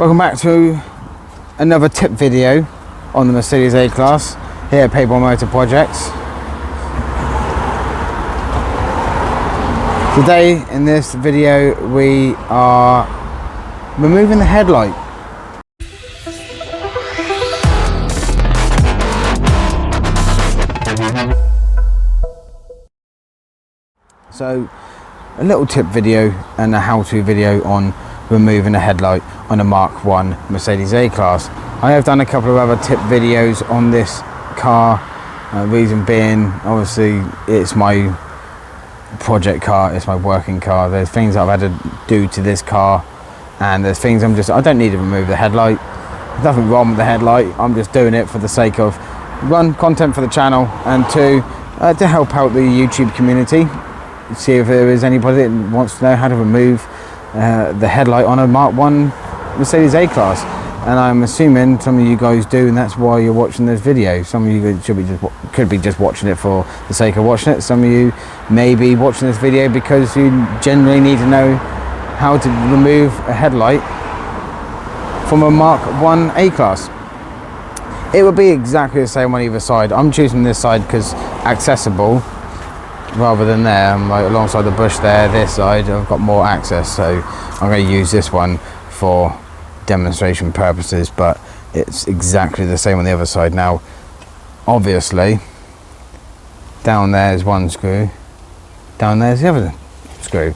Welcome back to another tip video on the Mercedes A-Class here at Paybourne Motor Projects. Today in this video we are removing the headlight. So a little tip video and a how-to video on removing a headlight on a Mark 1 Mercedes A-Class. I have done a couple of other tip videos on this car, reason being obviously it's my project car, it's my working car. There's things I've had to do to this car and there's things I don't need to remove the headlight. There's nothing wrong with the headlight, I'm just doing it for the sake of one, content for the channel, and two, to help out the YouTube community. See if there is anybody that wants to know how to remove the headlight on a Mark 1 Mercedes A-Class, and I'm assuming some of you guys do, and that's why you're watching this video. Some of you could be just watching it for the sake of watching it. Some of you may be watching this video because you generally need to know how to remove a headlight from a Mark 1 A-Class. It would be exactly the same on either side. I'm choosing this side because accessible rather than there. I'm like alongside the bush there. This side I've got more access, so I'm going to use this one for demonstration purposes, but it's exactly the same on the other side. Now obviously down there is one screw, down there's the other screw.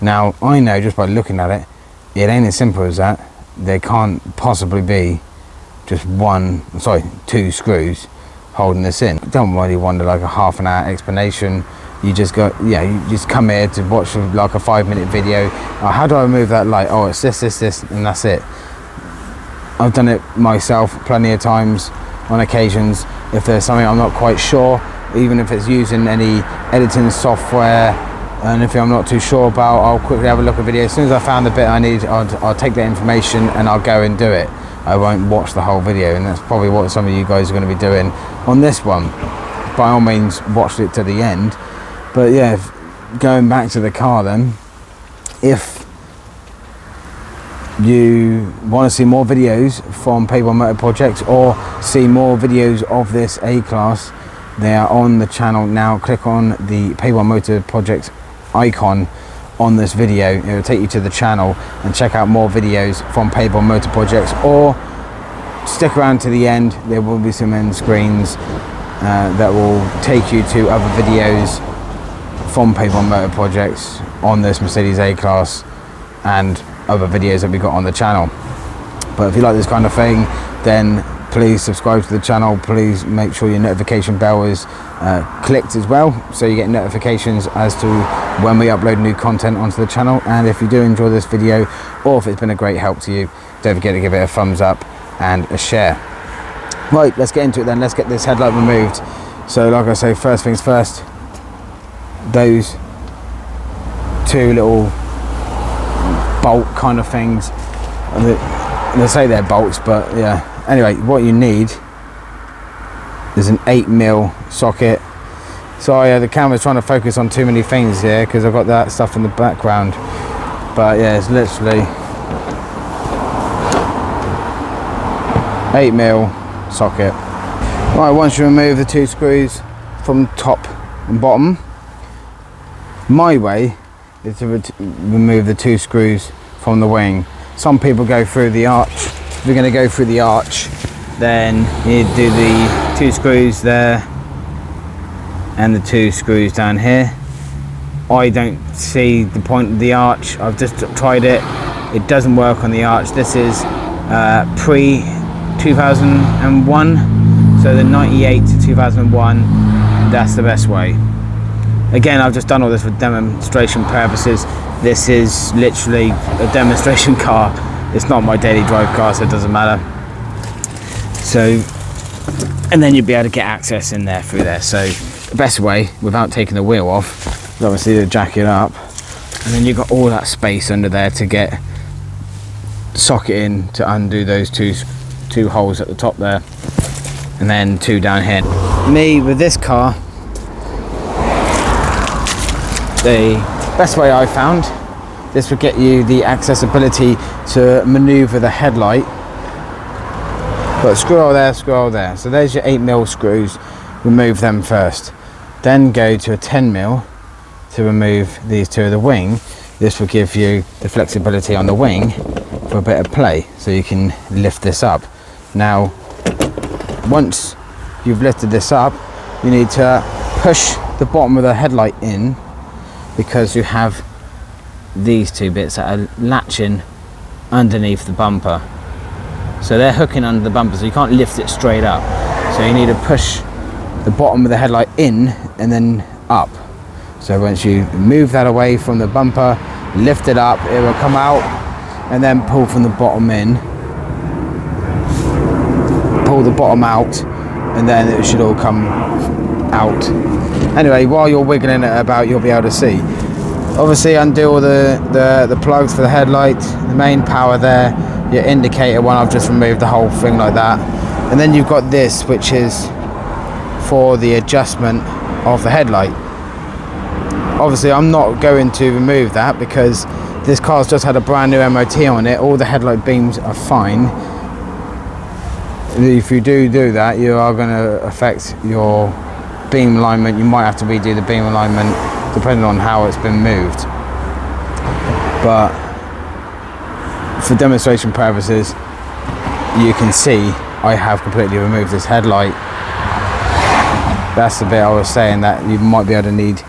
Now I know just by looking at it, it ain't as simple as that. There can't possibly be just two screws holding this in. Don't really wonder like a half an hour explanation. You just go, you just come here to watch like a 5-minute video. How do I remove that light? Oh, it's this, and that's it. I've done it myself plenty of times on occasions. If there's something I'm not quite sure, even if it's using any editing software, and if I'm not too sure about, I'll quickly have a look at a video. As soon as I found the bit I need, I'll take that information and I'll go and do it. I won't watch the whole video, and that's probably what some of you guys are going to be doing on this one. By all means, watch it to the end. But yeah, going back to the car then, if you want to see more videos from Paybourne Motor Projects or see more videos of this A-Class, they are on the channel now. Click on the Paybourne Motor Projects icon on this video. It will take you to the channel and check out more videos from Paybourne Motor Projects, or stick around to the end. There will be some end screens that will take you to other videos from Paybourne Motor Projects on this Mercedes A-Class and other videos that we got on the channel. But if you like this kind of thing, then please subscribe to the channel. Please make sure your notification bell is clicked as well, so you get notifications as to when we upload new content onto the channel. And if you do enjoy this video, or if it's been a great help to you, don't forget to give it a thumbs up and a share. Right, let's get into it then. Let's get this headlight removed. So like I say, first things first, those two little bolt kind of things, they say they're bolts, but yeah. Anyway, what you need is an 8mm socket. Sorry, the camera's trying to focus on too many things here because I've got that stuff in the background. But yeah, it's literally 8mm socket. Right, once you remove the two screws from top and bottom, my way is to remove the two screws from the wing. Some people go through the arch. If you're going to go through the arch, then you do the two screws there and the two screws down here. I don't see the point of the arch. I've just tried it. It doesn't work on the arch. This is pre 2001, so the 98 to 2001, that's the best way. Again, I've just done all this for demonstration purposes. This is literally a demonstration car. It's not my daily drive car, so it doesn't matter. So, and then you'll be able to get access in there through there. So the best way, without taking the wheel off, is obviously to jack it up, and then you've got all that space under there to get socket in to undo those two holes at the top there, and then two down here. Me with this car, the best way I found this will get you the accessibility to maneuver the headlight. But screw there. So there's your 8mm screws. Remove them first. Then go to a 10mm to remove these two of the wing. This will give you the flexibility on the wing for a bit of play, so you can lift this up. Now, once you've lifted this up, you need to push the bottom of the headlight in, because you have these two bits that are latching underneath the bumper. So they're hooking under the bumper, so you can't lift it straight up. So you need to push the bottom of the headlight in and then up. So once you move that away from the bumper, lift it up, it will come out, and then pull from the bottom in. Pull the bottom out, and then it should all come out. Anyway, while you're wiggling it about, you'll be able to see. Obviously, undo all the plugs for the headlight, the main power there, your indicator one, I've just removed the whole thing like that. And then you've got this, which is for the adjustment of the headlight. Obviously, I'm not going to remove that because this car's just had a brand new MOT on it. All the headlight beams are fine. If you do that, you are going to affect your beam alignment. You might have to redo the beam alignment depending on how it's been moved. But for demonstration purposes, you can see I have completely removed this headlight. That's the bit I was saying that you might be able to need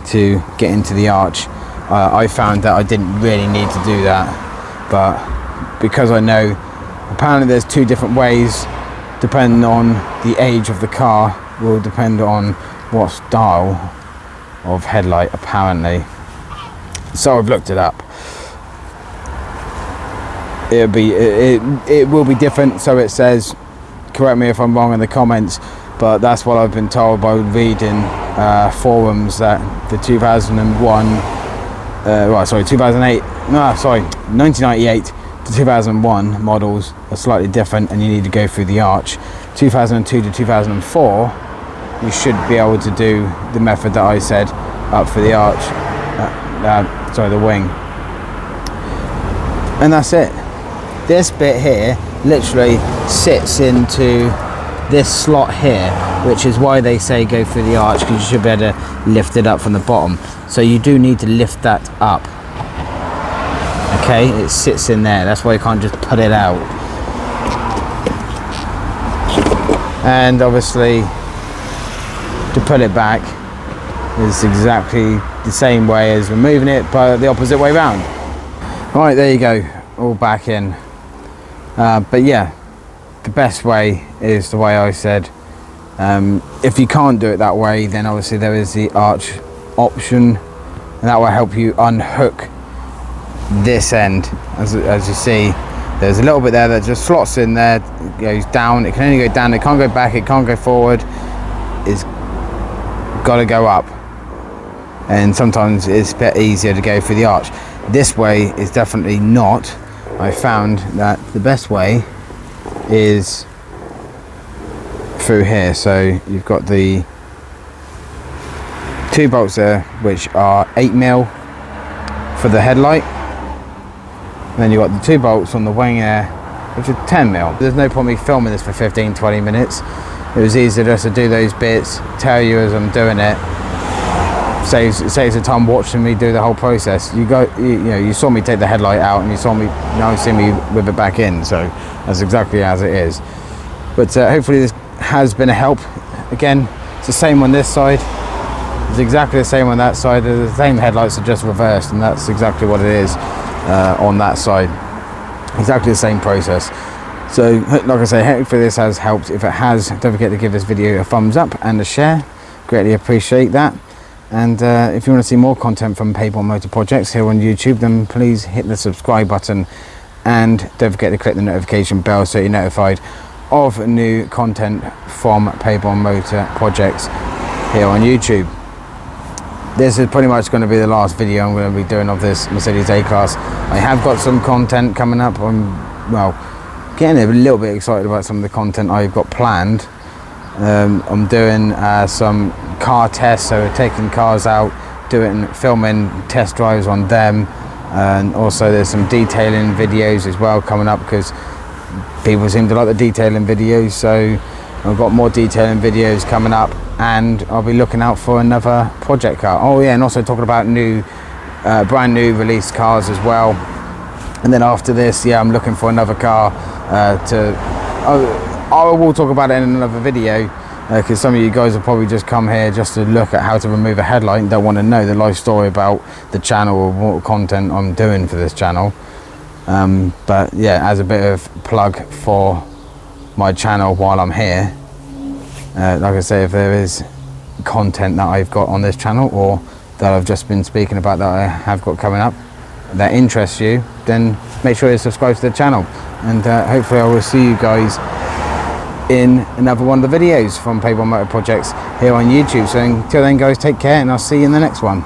to get into the arch. I found that I didn't really need to do that, but because I know apparently there's two different ways, depending on the age of the car, will depend on what style of headlight apparently. So I've looked it up. It will be different, so it says. Correct me if I'm wrong in the comments, but that's what I've been told by reading forums, that the 1998 to 2001 models are slightly different, and you need to go through the arch. 2002 to 2004, you should be able to do the method that I said, up for the arch, the wing, and that's it. This bit here literally sits into this slot here, which is why they say go through the arch, because you should be able to lift it up from the bottom. So you do need to lift that up. Okay, it sits in there, that's why you can't just put it out. And obviously to pull it back is exactly the same way as removing it, but the opposite way around. Right, there you go, all back in. But yeah, the best way is the way I said. If you can't do it that way, then obviously there is the arch option, and that will help you unhook this end. As you see, there's a little bit there that just slots in there, it goes down. It can only go down, it can't go back, it can't go forward. It's got to go up, and sometimes it's a bit easier to go through the arch. This way is definitely not. I found that the best way is through here. So you've got the two bolts there, which are 8mm for the headlight, and then you've got the two bolts on the wing there, which are 10mm. There's no point me filming this for 15-20 minutes. It was easier just to do those bits, tell you as I'm doing it. Saves the time watching me do the whole process. You saw me take the headlight out, and you now see me with it back in. So that's exactly as it is. But hopefully this has been a help. Again, it's the same on this side. It's exactly the same on that side. The same headlights are just reversed, and that's exactly what it is on that side. Exactly the same process. So like I say, hopefully this has helped. If it has, don't forget to give this video a thumbs up and a share. Greatly appreciate that. And if you want to see more content from Paybourne Motor Projects here on YouTube, then please hit the subscribe button, and don't forget to click the notification bell so you're notified of new content from Paybourne Motor Projects here on YouTube. This is pretty much going to be the last video I'm going to be doing of this Mercedes A-Class. I have got some content coming up. I'm getting a little bit excited about some of the content I've got planned. I'm doing some car tests, so taking cars out, filming test drives on them, and also there's some detailing videos as well coming up, because people seem to like the detailing videos, so I've got more detailing videos coming up, and I'll be looking out for another project car. Oh yeah, and also talking about brand new released cars as well. And then after this, yeah, I'm looking for another car I will talk about it in another video, because some of you guys have probably just come here just to look at how to remove a headlight and don't want to know the life story about the channel or what content I'm doing for this channel. But yeah, as a bit of plug for my channel while I'm here, like I say, if there is content that I've got on this channel or that I've just been speaking about that I have got coming up that interests you, then make sure you subscribe to the channel, and hopefully I will see you guys in another one of the videos from Paybourne Motor Projects here on YouTube. So until then guys, take care, and I'll see you in the next one.